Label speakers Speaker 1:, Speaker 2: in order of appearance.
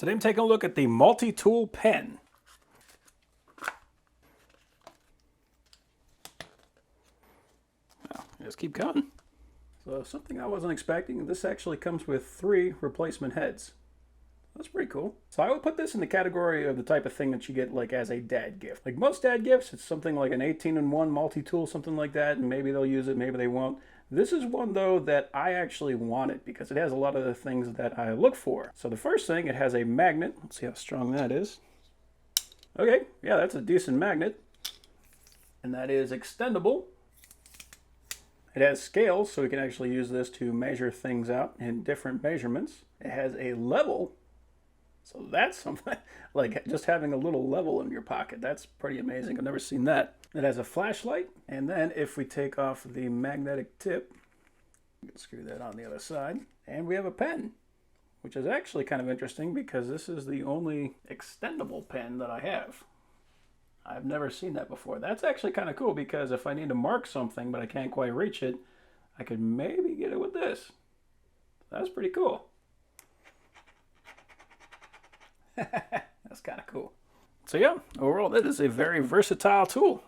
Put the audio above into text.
Speaker 1: Today I'm taking a look at the multi-tool pen. Well, just keep coming. So something I wasn't expecting, this actually comes with 3 replacement heads. That's pretty cool. So I would put this in the category of the type of thing that you get like as a dad gift. Like most dad gifts, it's something like an 18-in-1 multi-tool, something like that, and maybe they'll use it, maybe they won't. This is one though that I actually wanted because it has a lot of the things that I look for. So the first thing, it has a magnet. Let's see how strong that is. Okay, yeah, that's a decent magnet. And that is extendable. It has scales, so we can actually use this to measure things out in different measurements. It has a level. So that's something, like just having a little level in your pocket. That's pretty amazing. I've never seen that. It has a flashlight. And then if we take off the magnetic tip, we can screw that on the other side. And we have a pen, which is actually kind of interesting because this is the only extendable pen that I have. I've never seen that before. That's actually kind of cool because if I need to mark something but I can't quite reach it, I could maybe get it with this. That's pretty cool. That's kind of cool. So yeah, overall, that is a very versatile tool.